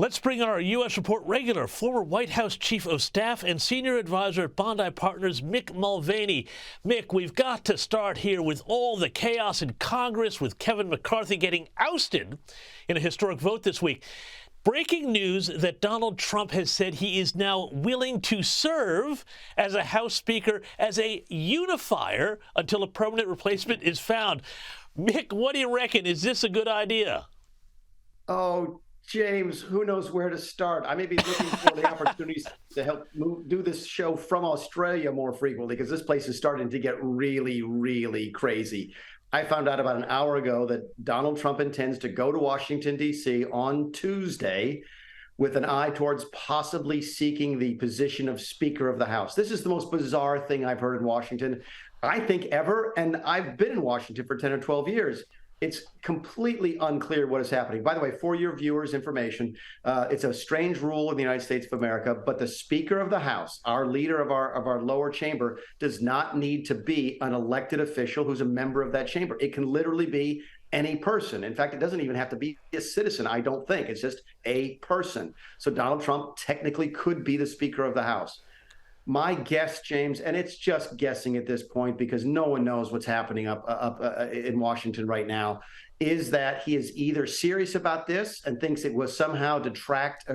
Let's bring our U.S. Report regular, former White House Chief of Staff and Senior Advisor at Bondi Partners, Mick Mulvaney. Mick, we've got to start here with all the chaos in Congress, with Kevin McCarthy getting ousted in a historic vote this week. Breaking news that Donald Trump has said he is now willing to serve as a House Speaker as a unifier until a permanent replacement is found. Mick, what do you reckon? Is this a good idea? Oh, James, who knows where to start? I may be looking for the opportunities to help do this show from Australia more frequently, because this place is starting to get really, really crazy. I found out about an hour ago that Donald Trump intends to go to Washington, D.C. on Tuesday with an eye towards possibly seeking the position of Speaker of the House. This is the most bizarre thing I've heard in Washington, I think, ever. And I've been in Washington for 10 or 12 years. It's completely unclear what is happening. By the way, for your viewers' information, it's a strange rule in the United States of America, but the Speaker of the House, our leader of our lower chamber, does not need to be an elected official who's a member of that chamber. It can literally be any person. In fact, it doesn't even have to be a citizen, I don't think. It's just a person. So Donald Trump technically could be the Speaker of the House. My guess, James, and it's just guessing at this point because no one knows what's happening up in Washington right now, is that he is either serious about this and thinks it will somehow distract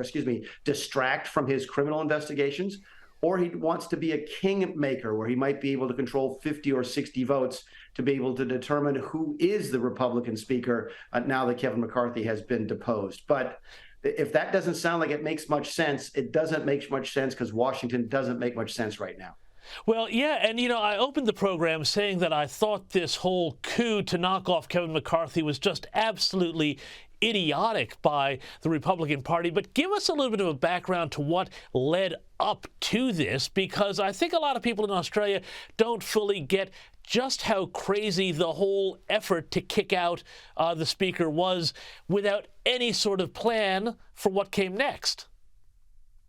from his criminal investigations, or he wants to be a kingmaker where he might be able to control 50 or 60 votes to be able to determine who is the Republican speaker now that Kevin McCarthy has been deposed. But if that doesn't sound like it makes much sense, it doesn't make much sense because Washington doesn't make much sense right now. Well, yeah, and I opened the program saying that I thought this whole coup to knock off Kevin McCarthy was just absolutely idiotic by the Republican Party. But give us a little bit of a background to what led up to this, because I think a lot of people in Australia don't fully get just how crazy the whole effort to kick out the speaker was without any sort of plan for what came next.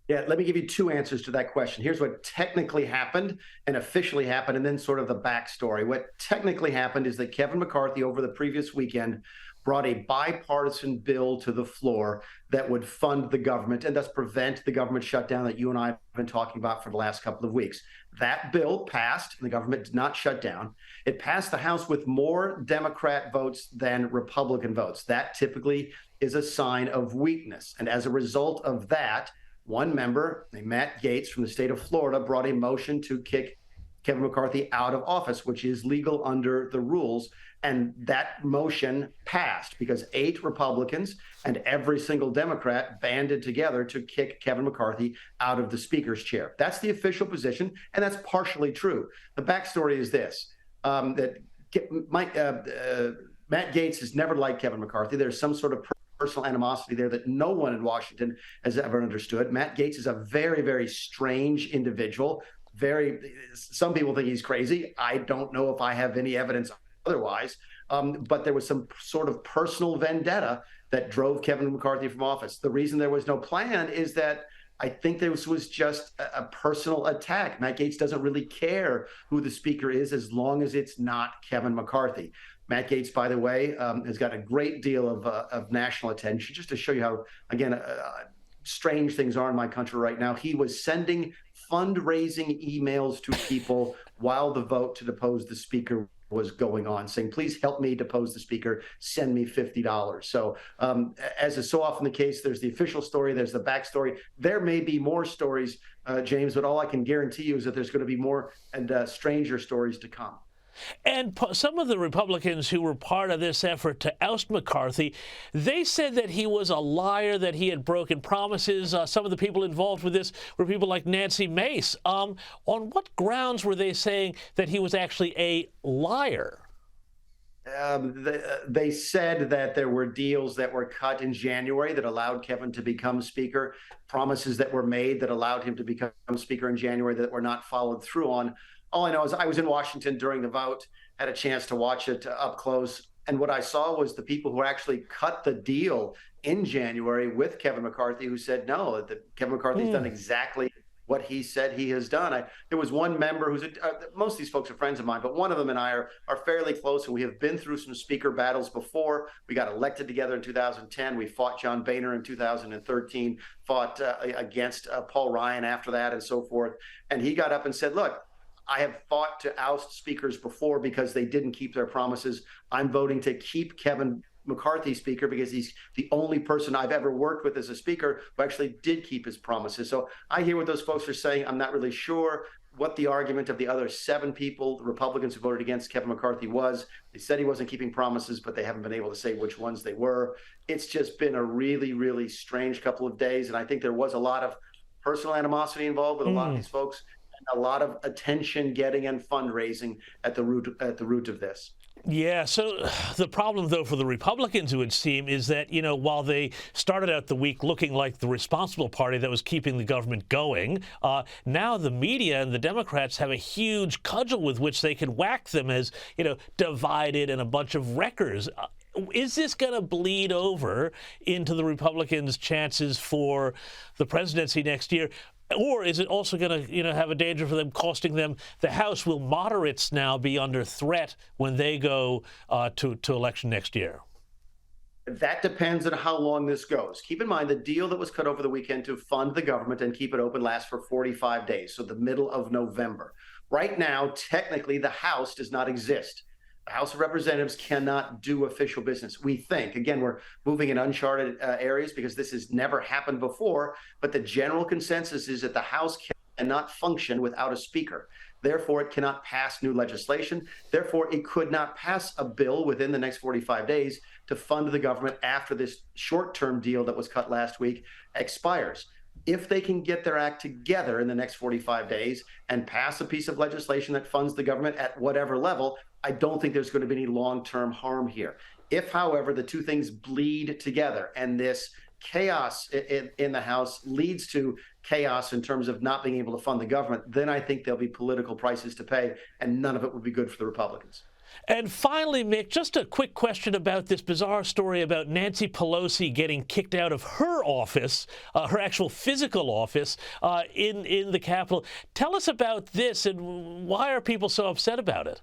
Yeah, let me give you two answers to that question. Here's what technically happened and officially happened, and then sort of the backstory. What technically happened is that Kevin McCarthy, over the previous weekend, brought a bipartisan bill to the floor that would fund the government and thus prevent the government shutdown that you and I have been talking about for the last couple of weeks. That bill passed, and the government did not shut down. It passed the House with more Democrat votes than Republican votes. That typically is a sign of weakness. And as a result of that, one member, named Matt Gaetz from the state of Florida, brought a motion to kick Kevin McCarthy out of office, which is legal under the rules. And that motion passed because 8 Republicans and every single Democrat banded together to kick Kevin McCarthy out of the speaker's chair. That's the official position, and that's partially true. The backstory is this, that Matt Gaetz has never liked Kevin McCarthy. There's some sort of personal animosity there that no one in Washington has ever understood. Matt Gaetz is a very, very strange individual. Some people think he's crazy. I don't know if I have any evidence otherwise, but there was some sort of personal vendetta that drove Kevin McCarthy from office. The reason there was no plan is that I think this was just a personal attack. Matt Gaetz doesn't really care who the speaker is as long as it's not Kevin McCarthy. Matt Gaetz, by the way, has got a great deal of national attention. Just to show you how, again, strange things are in my country right now, he was sending fundraising emails to people while the vote to depose the speaker was going on, saying, please help me depose the speaker, send me $50. So as is so often the case, there's the official story, there's the backstory. There may be more stories, James, but all I can guarantee you is that there's going to be more and stranger stories to come. And some of the Republicans who were part of this effort to oust McCarthy, they said that he was a liar, that he had broken promises. Some of the people involved with this were people like Nancy Mace. On what grounds were they saying that he was actually a liar? They said that there were deals that were cut in January that allowed Kevin to become speaker, promises that were made that allowed him to become speaker in January that were not followed through on. All I know is I was in Washington during the vote, had a chance to watch it up close. And what I saw was the people who actually cut the deal in January with Kevin McCarthy, who said, no, that Kevin McCarthy's done exactly what he said he has done. There was one member most of these folks are friends of mine, but one of them and I are fairly close, and we have been through some speaker battles before. We got elected together in 2010. We fought John Boehner in 2013, fought against Paul Ryan after that, and so forth. And he got up and said, look, I have fought to oust speakers before because they didn't keep their promises. I'm voting to keep Kevin McCarthy speaker because he's the only person I've ever worked with as a speaker who actually did keep his promises. So I hear what those folks are saying. I'm not really sure what the argument of the other 7 people, the Republicans who voted against Kevin McCarthy, was. They said he wasn't keeping promises, but they haven't been able to say which ones they were. It's just been a really, really strange couple of days. And I think there was a lot of personal animosity involved with a lot of these folks, and a lot of attention getting and fundraising at the root of this. Yeah, so the problem, though, for the Republicans, it would seem, is that, while they started out the week looking like the responsible party that was keeping the government going, now the media and the Democrats have a huge cudgel with which they can whack them as, divided and a bunch of wreckers. Is this going to bleed over into the Republicans' chances for the presidency next year? Or is it also going to, have a danger for them costing them the House? Will moderates now be under threat when they go to election next year? That depends on how long this goes. Keep in mind the deal that was cut over the weekend to fund the government and keep it open lasts for 45 days, so the middle of November. Right now, technically, the House does not exist. The House of Representatives cannot do official business. We think, again, we're moving in uncharted areas because this has never happened before, but the general consensus is that the House cannot function without a speaker. Therefore, it cannot pass new legislation. Therefore, it could not pass a bill within the next 45 days to fund the government after this short-term deal that was cut last week expires. If they can get their act together in the next 45 days and pass a piece of legislation that funds the government at whatever level, I don't think there's going to be any long-term harm here. If, however, the two things bleed together and this chaos in the House leads to chaos in terms of not being able to fund the government, then I think there'll be political prices to pay, and none of it would be good for the Republicans. And finally, Mick, just a quick question about this bizarre story about Nancy Pelosi getting kicked out of her office, her actual physical office in the Capitol. Tell us about this, and why are people so upset about it?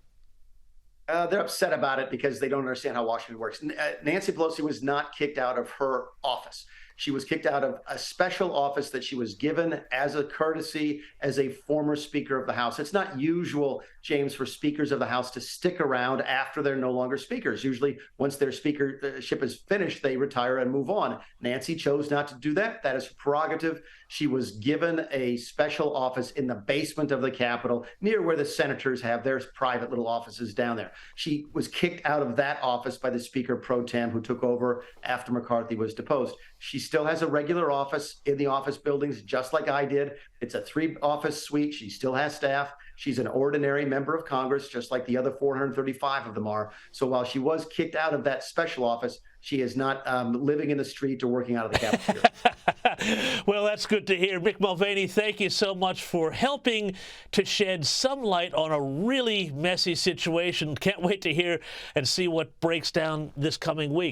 They're upset about it because they don't understand how Washington works. Nancy Pelosi was not kicked out of her office. She was kicked out of a special office that she was given as a courtesy as a former Speaker of the House. It's not usual, James, for Speakers of the House to stick around after they're no longer speakers. Usually, once their speakership is finished, they retire and move on. Nancy chose not to do that. That is her prerogative. She was given a special office in the basement of the Capitol, near where the senators have their private little offices down there. She was kicked out of that office by the Speaker pro tem who took over after McCarthy was deposed. She still has a regular office in the office buildings, just like I did. It's a 3-office suite. She still has staff. She's an ordinary member of Congress, just like the other 435 of them are. So while she was kicked out of that special office, she is not living in the street or working out of the Capitol. Well, that's good to hear. Mick Mulvaney, thank you so much for helping to shed some light on a really messy situation. Can't wait to hear and see what breaks down this coming week.